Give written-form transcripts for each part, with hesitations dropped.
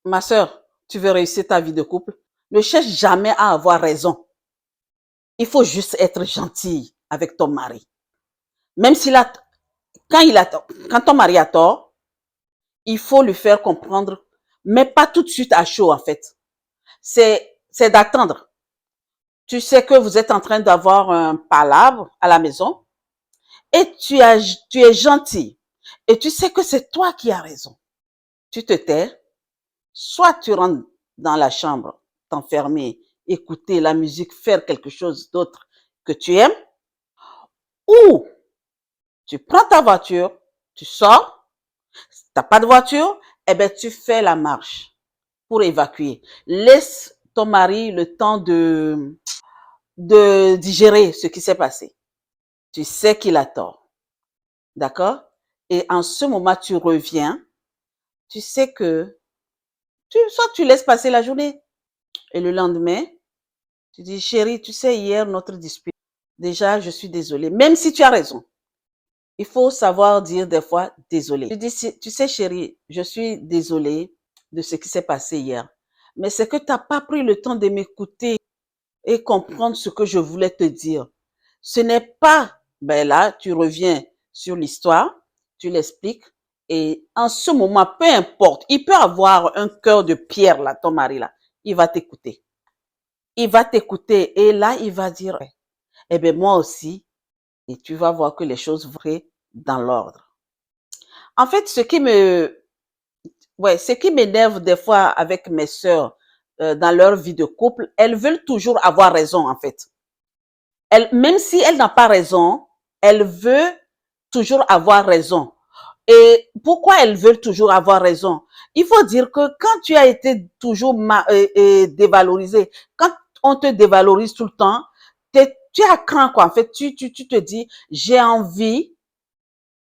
Ma sœur, tu veux réussir ta vie de couple? Ne cherche jamais à avoir raison. Il faut juste être gentil avec ton mari. Même s'il a, quand ton mari a tort, il faut lui faire comprendre, mais pas tout de suite à chaud, en fait. C'est d'attendre. Tu sais que vous êtes en train d'avoir un palabre à la maison et tu es gentil et tu sais que c'est toi qui as raison. Tu te tais, soit tu rentres dans la chambre, t'enfermer, écouter la musique, faire quelque chose d'autre que tu aimes, ou tu prends ta voiture, tu sors, si t'as pas de voiture, eh ben tu fais la marche pour évacuer. Laisse ton mari le temps de digérer ce qui s'est passé. Tu sais qu'il a tort, d'accord? Et en ce moment, tu reviens, tu sais que soit tu laisses passer la journée et le lendemain, tu dis, chérie, tu sais, hier, notre dispute, déjà, je suis désolée. Même si tu as raison, il faut savoir dire des fois désolé. Tu dis, tu sais, chérie, je suis désolée de ce qui s'est passé hier. Mais c'est que tu n'as pas pris le temps de m'écouter et comprendre ce que je voulais te dire. Ce n'est pas, ben là, tu reviens sur l'histoire, tu l'expliques, et en ce moment, peu importe, il peut avoir un cœur de pierre, là, ton mari, là, il va t'écouter. Il va t'écouter, et là, il va dire, eh bien, moi aussi, et tu vas voir que les choses vont dans l'ordre. En fait, ce qui m'énerve des fois avec mes sœurs dans leur vie de couple, elles veulent toujours avoir raison, en fait. Même si elle n'a pas raison, elle veut toujours avoir raison. Et pourquoi elles veulent toujours avoir raison? Il faut dire que quand tu as été toujours dévalorisé, quand on te dévalorise tout le temps, tu as craint quoi. En fait, tu te dis, j'ai envie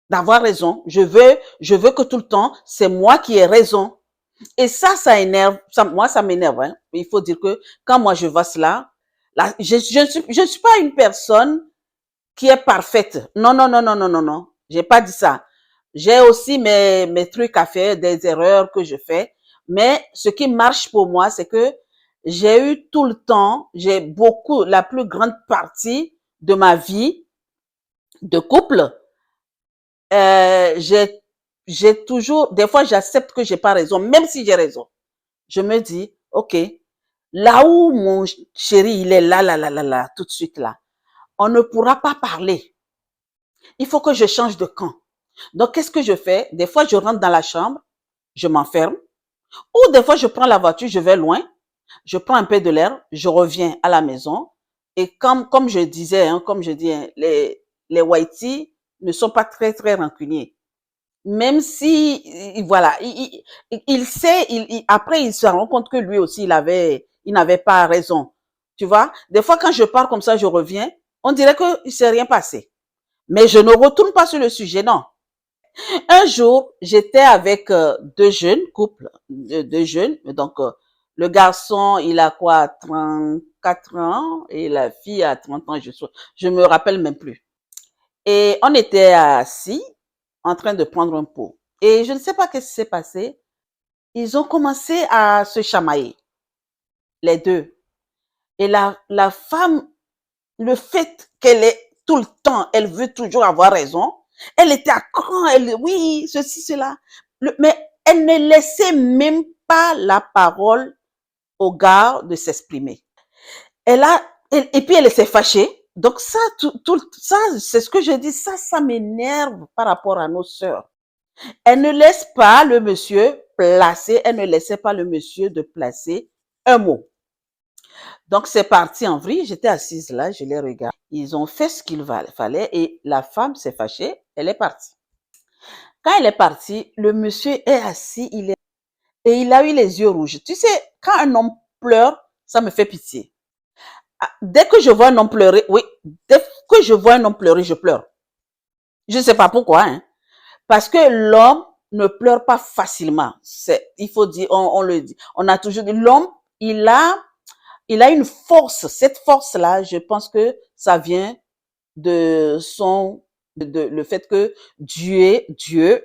d'avoir raison. Je veux que tout le temps, c'est moi qui ai raison. Et ça énerve. Moi, ça m'énerve. Hein. Il faut dire que quand moi je vois cela, là, je ne suis pas une personne qui est parfaite. Non, non, non, non, non, non, non. J'ai pas dit ça. J'ai aussi mes trucs à faire, des erreurs que je fais. Mais ce qui marche pour moi, c'est que j'ai eu tout le temps, la plus grande partie de ma vie de couple, euh, j'ai, j'ai toujours, des fois, j'accepte que j'ai pas raison, même si j'ai raison. Je me dis, OK, là où mon chéri, il est là, tout de suite là, on ne pourra pas parler. Il faut que je change de camp. Donc, qu'est-ce que je fais? Des fois, je rentre dans la chambre, je m'enferme, ou des fois, je prends la voiture, je vais loin, je prends un peu de l'air, je reviens à la maison. Et comme je disais, hein, comme je dis, hein, les Whitey ne sont pas très, très rancuniers. Même si, voilà, il sait, après, il se rend compte que lui aussi, il n'avait pas raison. Tu vois? Des fois, quand je pars comme ça, je reviens, on dirait qu'il ne s'est rien passé. Mais je ne retourne pas sur le sujet, non. Un jour, j'étais avec deux jeunes couples, deux jeunes. Donc, le garçon, il a quoi, 34 ans et la fille a 30 ans, je me rappelle même plus. Et on était assis en train de prendre un pot. Et je ne sais pas qu'est-ce qui s'est passé. Ils ont commencé à se chamailler, les deux. Et la femme, le fait qu'elle est tout le temps, elle veut toujours avoir raison. Elle était à cran, oui, ceci, cela. Mais elle ne laissait même pas la parole au gars de s'exprimer. Et puis elle s'est fâchée. Donc ça, ça, c'est ce que je dis, ça m'énerve par rapport à nos sœurs. Elle ne laisse pas le monsieur placer, elle ne laissait pas le monsieur de placer un mot. Donc, c'est parti en vrille. J'étais assise là, je les regarde. Ils ont fait ce qu'il fallait et la femme s'est fâchée. Elle est partie. Quand elle est partie, le monsieur est assis, et il a eu les yeux rouges. Tu sais, quand un homme pleure, ça me fait pitié. Dès que je vois un homme pleurer, oui, dès que je vois un homme pleurer, je pleure. Je ne sais pas pourquoi, hein. Parce que l'homme ne pleure pas facilement. Il faut dire, on le dit. On a toujours dit, l'homme, il a une force. Cette force-là, je pense que ça vient le fait que Dieu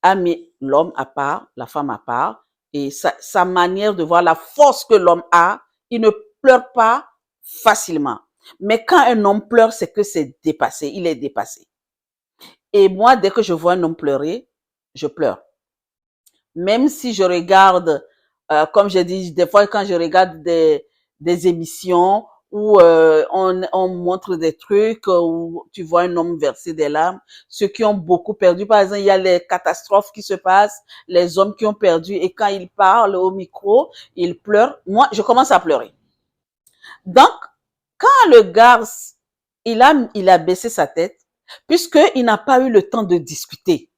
a mis l'homme à part, la femme à part, Et sa manière de voir la force que l'homme a, il ne pleure pas facilement. Mais quand un homme pleure, c'est que c'est dépassé, il est dépassé. Et moi, dès que je vois un homme pleurer, je pleure. Même si je regarde, comme j'ai dit, des fois quand je regarde des émissions où on montre des trucs où tu vois un homme verser des larmes, ceux qui ont beaucoup perdu, par exemple, il y a les catastrophes qui se passent, les hommes qui ont perdu, et quand ils parlent au micro, ils pleurent. Moi, je commence à pleurer. Donc, quand le gars, il a baissé sa tête, puisqu'il n'a pas eu le temps de discuter,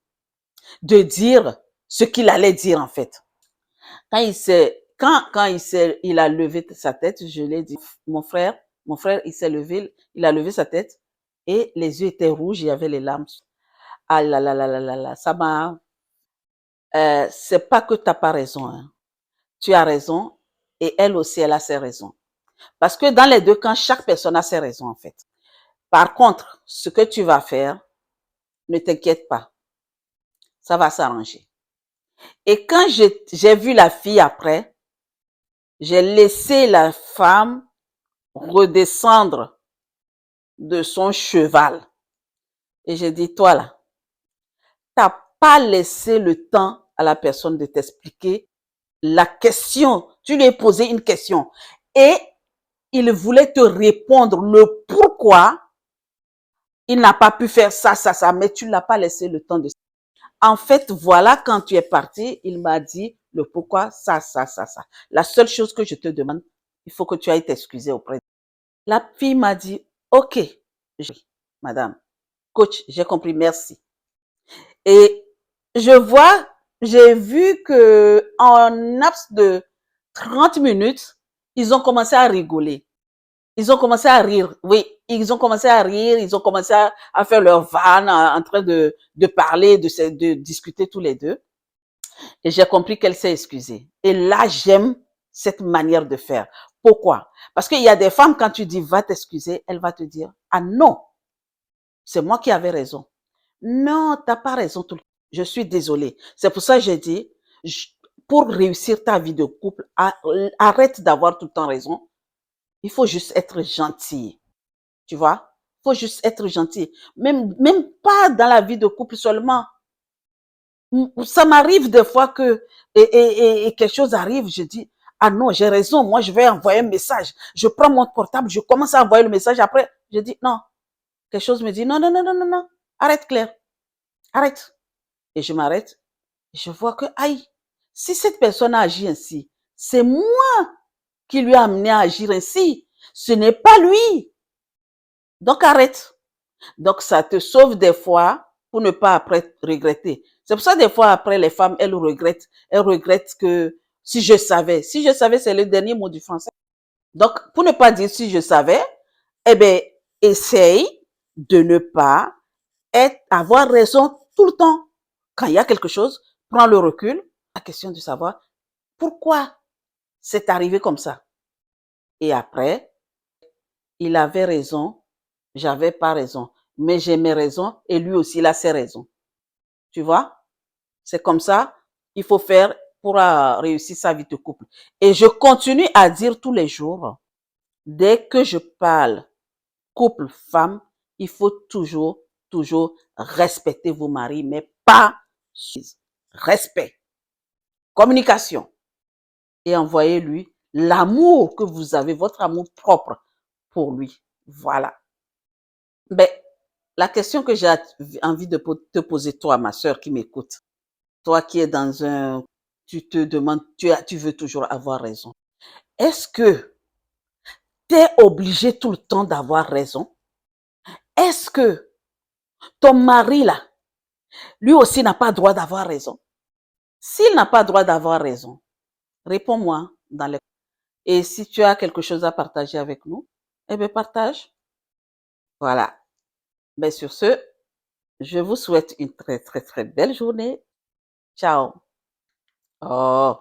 de dire ce qu'il allait dire en fait. Il a levé sa tête, je l'ai dit, mon frère, il s'est levé, il a levé sa tête et les yeux étaient rouges, il y avait les larmes. Ah là là là là là là, ça m'a, c'est pas que t'as pas raison, hein. Tu as raison et elle aussi, elle a ses raisons. Parce que dans les deux camps, chaque personne a ses raisons en fait. Par contre, ce que tu vas faire, ne t'inquiète pas, ça va s'arranger. Et quand j'ai vu la fille après, j'ai laissé la femme redescendre de son cheval. Et j'ai dit, toi là, t'as pas laissé le temps à la personne de t'expliquer la question. Tu lui as posé une question et il voulait te répondre le pourquoi il n'a pas pu faire ça, ça, ça, mais tu l'as pas laissé le temps de. En fait, voilà, quand tu es parti, il m'a dit le pourquoi, ça, ça, ça, ça. La seule chose que je te demande, il faut que tu ailles t'excuser auprès de. La fille m'a dit, OK, madame, coach, j'ai compris, merci. Et j'ai vu que en laps de 30 minutes, ils ont commencé à rigoler. Ils ont commencé à rire, oui, ils ont commencé à rire, ils ont commencé à faire leur vanne, en train de parler, de discuter tous les deux. Et j'ai compris qu'elle s'est excusée. Et là, j'aime cette manière de faire. Pourquoi? Parce qu'il y a des femmes, quand tu dis va t'excuser, elle va te dire, ah non, c'est moi qui avais raison. Non, t'as pas raison tout le temps. Je suis désolée. C'est pour ça que j'ai dit, pour réussir ta vie de couple, arrête d'avoir tout le temps raison. Il faut juste être gentil. Tu vois? Il faut juste être gentil. Même pas dans la vie de couple seulement. Ça m'arrive des fois que, et quelque chose arrive, je dis, ah non, j'ai raison, moi je vais envoyer un message. Je prends mon portable, je commence à envoyer le message. Après, je dis, non. Quelque chose me dit, non, non, non, non, non, non. Arrête, Claire. Arrête. Et je m'arrête. Et je vois que, aïe, si cette personne a agi ainsi, c'est moi qui lui a amené à agir ainsi. Ce n'est pas lui. Donc arrête. Donc ça te sauve des fois pour ne pas après regretter. C'est pour ça des fois après les femmes, elles regrettent. Elles regrettent que si je savais. Si je savais, c'est le dernier mot du français. Donc pour ne pas dire si je savais, eh bien, essaye de ne pas avoir raison tout le temps. Quand il y a quelque chose, prends le recul. La question de savoir pourquoi c'est arrivé comme ça. Et après, il avait raison, j'avais pas raison. Mais j'ai mes raisons et lui aussi, il a ses raisons. Tu vois? C'est comme ça qu'il faut faire pour réussir sa vie de couple. Et je continue à dire tous les jours, dès que je parle couple femme, il faut toujours, toujours respecter vos maris, mais pas respect, communication. Et envoyez-lui l'amour que vous avez, votre amour propre pour lui. Voilà. Ben, la question que j'ai envie de te poser, toi, ma sœur qui m'écoute, toi qui es dans tu te demandes, tu veux toujours avoir raison. Est-ce que tu es obligé tout le temps d'avoir raison? Est-ce que ton mari, là, lui aussi n'a pas droit d'avoir raison? S'il n'a pas droit d'avoir raison, réponds-moi dans les. Et si tu as quelque chose à partager avec nous, eh bien, partage. Voilà. Ben, sur ce, je vous souhaite une très, très, très belle journée. Ciao. Oh.